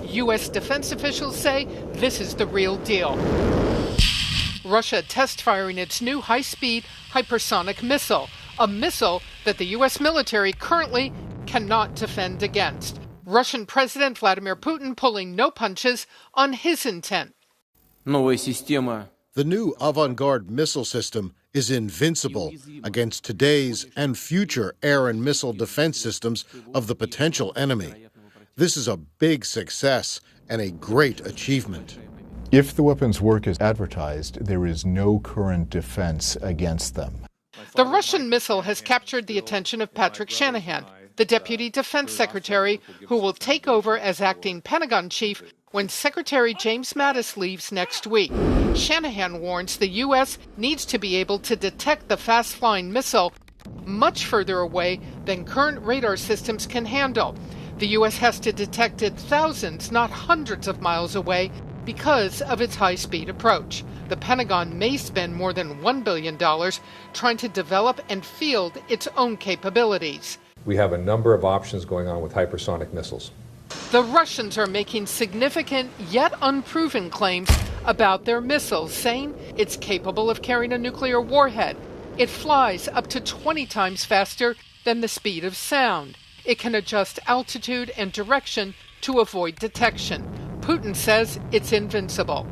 U.S. defense officials say this is the real deal. Russia test firing its new high-speed hypersonic missile, a missile that the U.S. military currently cannot defend against. Russian President Vladimir Putin pulling no punches on his intent. The new Avangard missile system is invincible against today's and future air and missile defense systems of the potential enemy. This is a big success and a great achievement. If the weapons work as advertised, there is no current defense against them. The Russian missile has captured the attention of Patrick Shanahan, the Deputy Defense Secretary, who will take over as acting Pentagon chief when Secretary James Mattis leaves next week. Shanahan warns the U.S. needs to be able to detect the fast-flying missile much further away than current radar systems can handle. The U.S. has to detect it thousands, not hundreds of miles away because of its high-speed approach. The Pentagon may spend more than $1 billion trying to develop and field its own capabilities. We have a number of options going on with hypersonic missiles. The Russians are making significant yet unproven claims about their missiles, saying it's capable of carrying a nuclear warhead. It flies up to 20 times faster than the speed of sound. It can adjust altitude and direction to avoid detection. Putin says it's invincible.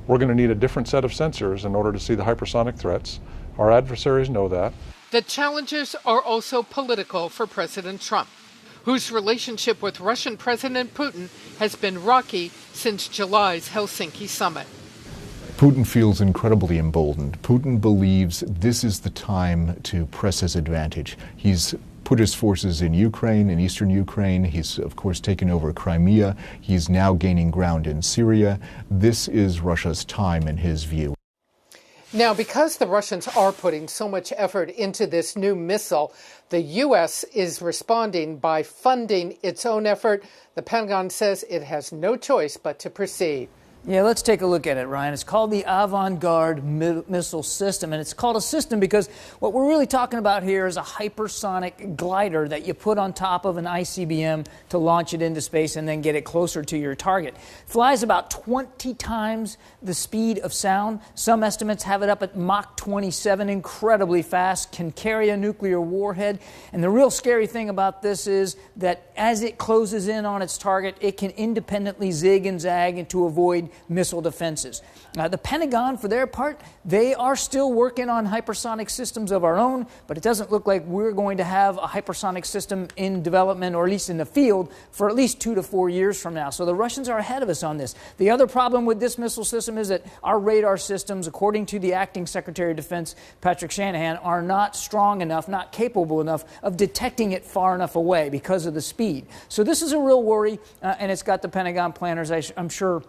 We're going to need a different set of sensors in order to see the hypersonic threats. Our adversaries know that. The challenges are also political for President Trump, whose relationship with Russian President Putin has been rocky since July's Helsinki summit. Putin feels incredibly emboldened. Putin believes this is the time to press his advantage. He's put his forces in Ukraine, in eastern Ukraine. He's, of course, taken over Crimea. He's now gaining ground in Syria. This is Russia's time, in his view. Now, because the Russians are putting so much effort into this new missile, the U.S. is responding by funding its own effort. The Pentagon says it has no choice but to proceed. Yeah, let's take a look at it, Ryan. It's called the Avangard missile system, and it's called a system because what we're really talking about here is a hypersonic glider that you put on top of an ICBM to launch it into space and then get it closer to your target. It flies about 20 times the speed of sound. Some estimates have it up at Mach 27, incredibly fast, can carry a nuclear warhead. And the real scary thing about this is that as it closes in on its target, it can independently zig and zag and to avoid missile defenses. The Pentagon, for their part, they are still working on hypersonic systems of our own, but it doesn't look like we're going to have a hypersonic system in development, or at least in the field, for at least 2 to 4 years from now. So the Russians are ahead of us on this. The other problem with this missile system is that our radar systems, according to the acting Secretary of Defense, Patrick Shanahan, are not strong enough, not capable enough of detecting it far enough away because of the speed. So this is a real worry, and it's got the Pentagon planners, I'm sure,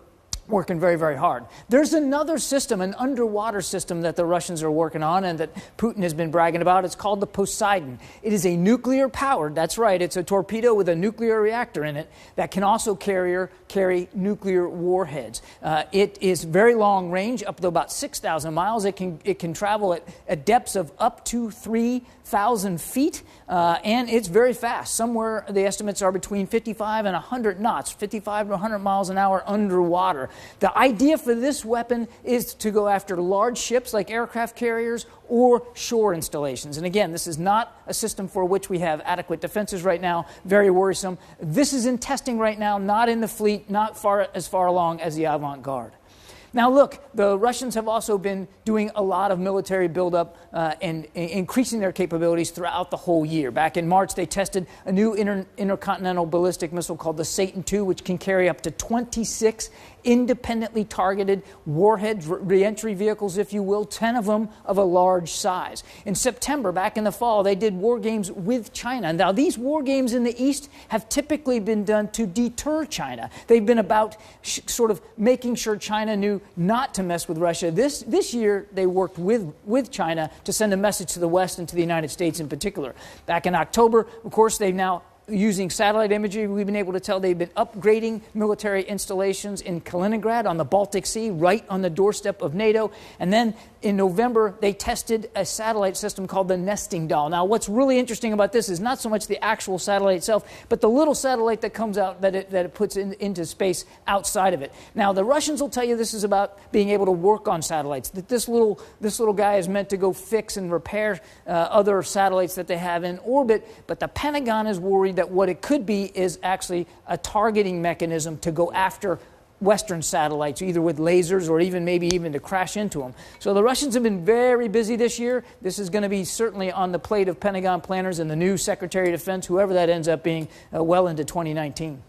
working very, very hard. There's another system, an underwater system that the Russians are working on and that Putin has been bragging about. It's called the Poseidon. It is a nuclear-powered, that's right, it's a torpedo with a nuclear reactor in it that can also carry nuclear warheads. It is very long range, up to about 6,000 miles. It can travel at depths of up to 3,000 feet, and it's very fast. Somewhere the estimates are between 55 and 100 knots, 55 to 100 miles an hour underwater. The idea for this weapon is to go after large ships like aircraft carriers or shore installations. And again, this is not a system for which we have adequate defenses right now. Very worrisome. This is in testing right now, not in the fleet, not as far along as the Avangard. Now, look, the Russians have also been doing a lot of military buildup and increasing their capabilities throughout the whole year. Back in March, they tested a new intercontinental ballistic missile called the Satan II, which can carry up to 26 independently targeted warheads, reentry vehicles, if you will, 10 of them of a large size. In September, back in the fall, they did war games with China. Now, these war games in the East have typically been done to deter China. They've been about sort of making sure China knew not to mess with Russia. This year, they worked with China to send a message to the West and to the United States in particular. Back in October, of course, they've now using satellite imagery, we've been able to tell they've been upgrading military installations in Kaliningrad on the Baltic Sea, right on the doorstep of NATO. And then in November, they tested a satellite system called the Nesting Doll. Now, what's really interesting about this is not so much the actual satellite itself, but the little satellite that comes out that it puts into space outside of it. Now, the Russians will tell you this is about being able to work on satellites, that this little guy is meant to go fix and repair other satellites that they have in orbit, but the Pentagon is worried that what it could be is actually a targeting mechanism to go after Western satellites, either with lasers or maybe even to crash into them. So the Russians have been very busy this year. This is going to be certainly on the plate of Pentagon planners and the new Secretary of Defense, whoever that ends up being, well into 2019.